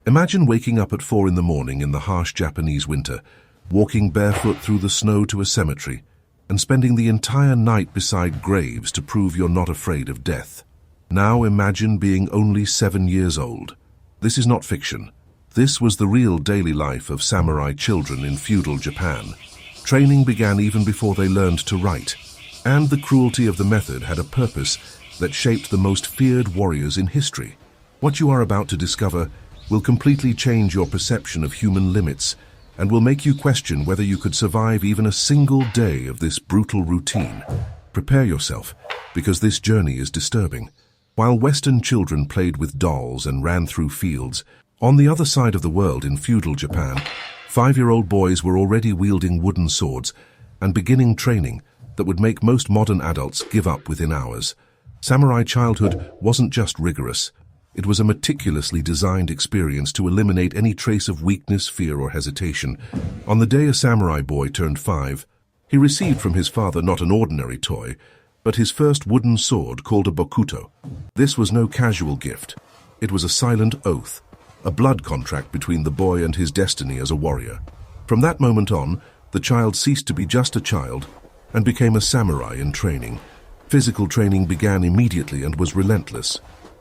Imagine waking up at 4 in the morning in the harsh Japanese winter, walking barefoot through the snow to a cemetery, and spending the entire night beside graves to prove you're not afraid of death. Now imagine being only 7 years old. This is not fiction. This was the real daily life of samurai children in feudal Japan. Training began even before they learned to write, and the cruelty of the method had a purpose that shaped the most feared warriors in history. What you are about to discover will completely change your perception of human limits and will make you question whether you could survive even a single day of this brutal routine. Prepare yourself, because this journey is disturbing. While Western children played with dolls and ran through fields, on the other side of the world in feudal Japan, 5-year-old boys were already wielding wooden swords and beginning training that would make most modern adults give up within hours. Samurai childhood wasn't just rigorous. It was a meticulously designed experience to eliminate any trace of weakness, fear, or hesitation. On the day a samurai boy turned 5, he received from his father not an ordinary toy, but his first wooden sword called a bokuto. This was no casual gift. It was a silent oath, a blood contract between the boy and his destiny as a warrior. From that moment on, the child ceased to be just a child and became a samurai in training. Physical training began immediately and was relentless.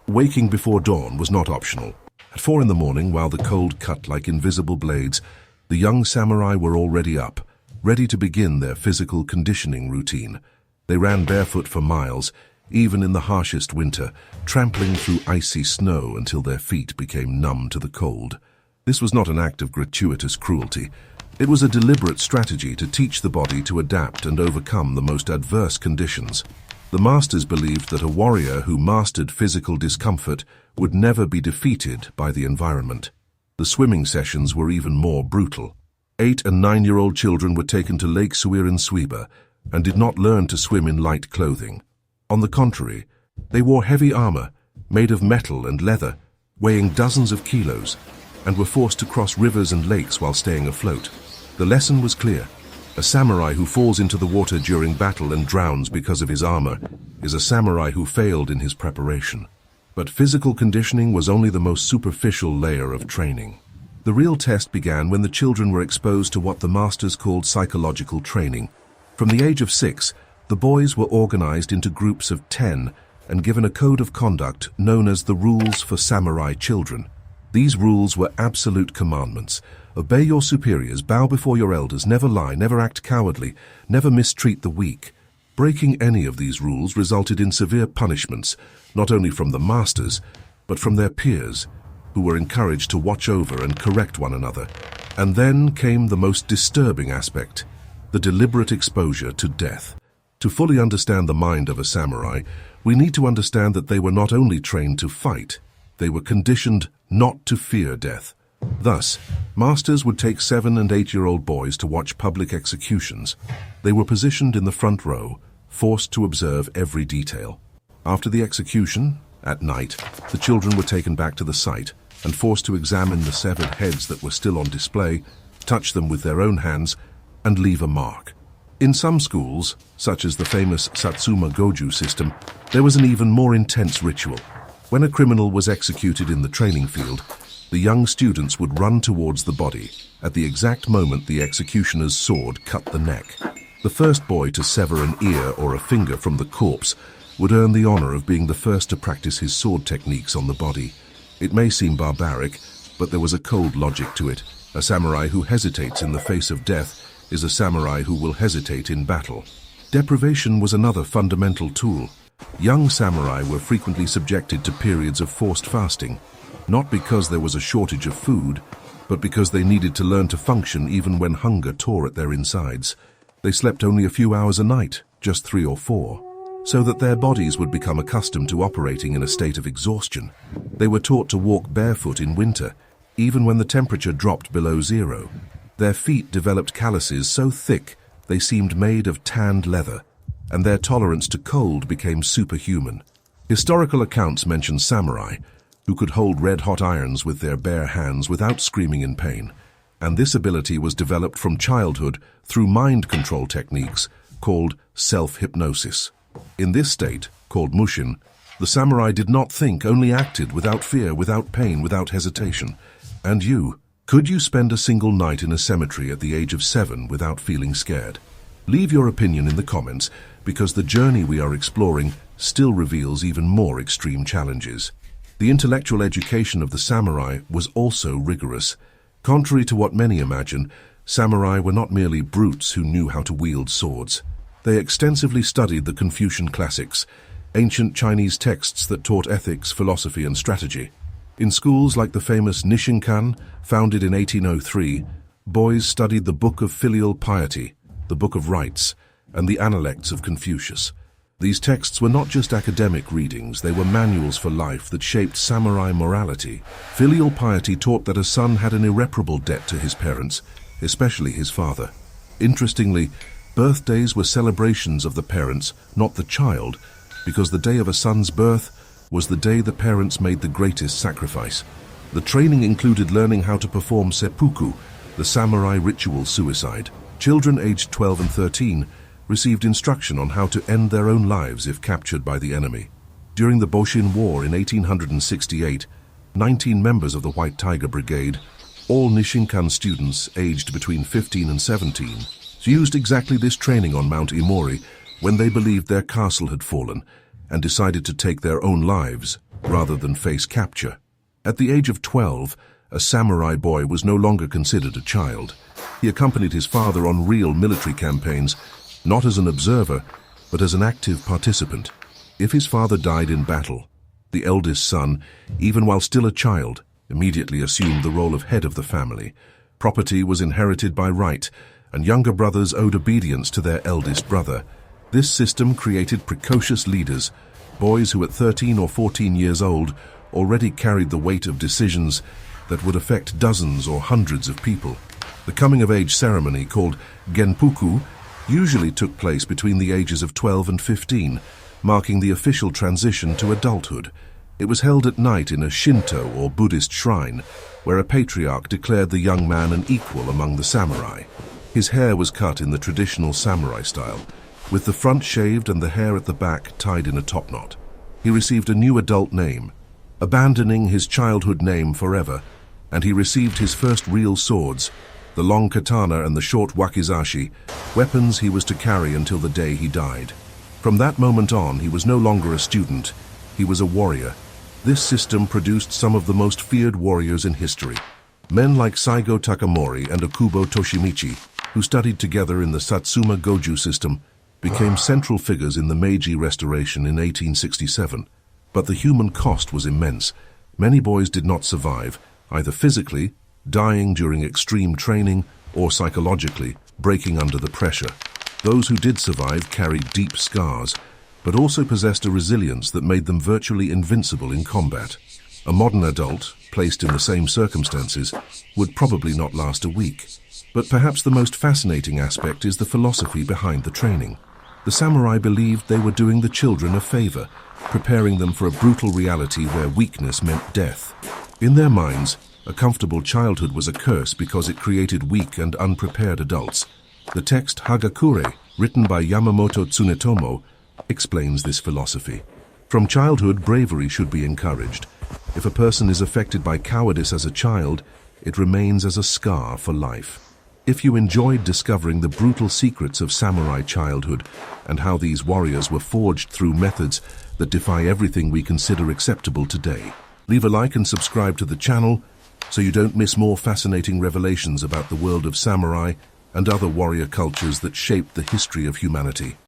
Waking before dawn was not optional. At 4 in the morning, while the cold cut like invisible blades, the young samurai were already up, ready to begin their physical conditioning routine. They ran barefoot for miles, even in the harshest winter, trampling through icy snow until their feet became numb to the cold. This was not an act of gratuitous cruelty. It was a deliberate strategy to teach the body to adapt and overcome the most adverse conditions. The masters believed that a warrior who mastered physical discomfort would never be defeated by the environment. The swimming sessions were even more brutal. 8- and 9-year-old children were taken to Lake Suir in Suiba and did not learn to swim in light clothing. On the contrary, they wore heavy armor, made of metal and leather, weighing dozens of kilos, and were forced to cross rivers and lakes while staying afloat. The lesson was clear. A samurai who falls into the water during battle and drowns because of his armor is a samurai who failed in his preparation. But physical conditioning was only the most superficial layer of training. The real test began when the children were exposed to what the masters called psychological training. From the age of 6, the boys were organized into groups of 10 and given a code of conduct known as the rules for samurai children. These rules were absolute commandments. Obey your superiors, bow before your elders, never lie, never act cowardly, never mistreat the weak. Breaking any of these rules resulted in severe punishments, not only from the masters, but from their peers, who were encouraged to watch over and correct one another. And then came the most disturbing aspect, the deliberate exposure to death. To fully understand the mind of a samurai, we need to understand that they were not only trained to fight, they were conditioned not to fear death. Thus, masters would take 7- and 8-year-old boys to watch public executions. They were positioned in the front row, forced to observe every detail. After the execution, at night, the children were taken back to the site and forced to examine the severed heads that were still on display, touch them with their own hands, and leave a mark. In some schools, such as the famous Satsuma Goju system, there was an even more intense ritual. When a criminal was executed in the training field, the young students would run towards the body at the exact moment the executioner's sword cut the neck. The first boy to sever an ear or a finger from the corpse would earn the honor of being the first to practice his sword techniques on the body. It may seem barbaric, but there was a cold logic to it. A samurai who hesitates in the face of death is a samurai who will hesitate in battle. Deprivation was another fundamental tool. Young samurai were frequently subjected to periods of forced fasting, not because there was a shortage of food, but because they needed to learn to function even when hunger tore at their insides. They slept only a few hours a night, just 3 or 4, so that their bodies would become accustomed to operating in a state of exhaustion. They were taught to walk barefoot in winter, even when the temperature dropped below 0. Their feet developed calluses so thick they seemed made of tanned leather, and their tolerance to cold became superhuman. Historical accounts mention samurai who could hold red-hot irons with their bare hands without screaming in pain, and this ability was developed from childhood through mind control techniques called self-hypnosis. In this state, called mushin, the samurai did not think, only acted without fear, without pain, without hesitation. And you, could you spend a single night in a cemetery at the age of 7 without feeling scared? Leave your opinion in the comments, because the journey we are exploring still reveals even more extreme challenges. The intellectual education of the samurai was also rigorous. Contrary to what many imagine, samurai were not merely brutes who knew how to wield swords. They extensively studied the Confucian classics, ancient Chinese texts that taught ethics, philosophy, and strategy. In schools like the famous Nishinkan, founded in 1803, boys studied the Book of Filial Piety, the Book of Rites, and the Analects of Confucius. These texts were not just academic readings, they were manuals for life that shaped samurai morality. Filial piety taught that a son had an irreparable debt to his parents, especially his father. Interestingly, birthdays were celebrations of the parents, not the child, because the day of a son's birth was the day the parents made the greatest sacrifice. The training included learning how to perform seppuku, the samurai ritual suicide. Children aged 12 and 13 received instruction on how to end their own lives if captured by the enemy. During the Boshin War in 1868, 19 members of the White Tiger Brigade, all Nishinkan students aged between 15 and 17, used exactly this training on Mount Imori when they believed their castle had fallen and decided to take their own lives rather than face capture. At the age of 12, a samurai boy was no longer considered a child. He accompanied his father on real military campaigns, not as an observer, but as an active participant. If his father died in battle, the eldest son, even while still a child, immediately assumed the role of head of the family. Property was inherited by right, and younger brothers owed obedience to their eldest brother. This system created precocious leaders, boys who at 13 or 14 years old already carried the weight of decisions that would affect dozens or hundreds of people. The coming-of-age ceremony, called genpuku, usually took place between the ages of 12 and 15, marking the official transition to adulthood. It was held at night in a Shinto or Buddhist shrine, where a patriarch declared the young man an equal among the samurai. His hair was cut in the traditional samurai style, with the front shaved and the hair at the back tied in a topknot. He received a new adult name, abandoning his childhood name forever, and he received his first real swords, the long katana and the short wakizashi, weapons he was to carry until the day he died. From that moment on, he was no longer a student, he was a warrior. This system produced some of the most feared warriors in history. Men like Saigo Takamori and Okubo Toshimichi, who studied together in the Satsuma Goju system, became central figures in the Meiji Restoration in 1867. But the human cost was immense. Many boys did not survive, either physically, dying during extreme training, or psychologically, breaking under the pressure. Those who did survive carried deep scars, but also possessed a resilience that made them virtually invincible in combat. A modern adult, placed in the same circumstances, would probably not last a week. But perhaps the most fascinating aspect is the philosophy behind the training. The samurai believed they were doing the children a favor, preparing them for a brutal reality where weakness meant death. In their minds, a comfortable childhood was a curse because it created weak and unprepared adults. The text Hagakure, written by Yamamoto Tsunetomo, explains this philosophy. From childhood, bravery should be encouraged. If a person is affected by cowardice as a child, it remains as a scar for life. If you enjoyed discovering the brutal secrets of samurai childhood and how these warriors were forged through methods that defy everything we consider acceptable today, leave a like and subscribe to the channel so you don't miss more fascinating revelations about the world of samurai and other warrior cultures that shaped the history of humanity.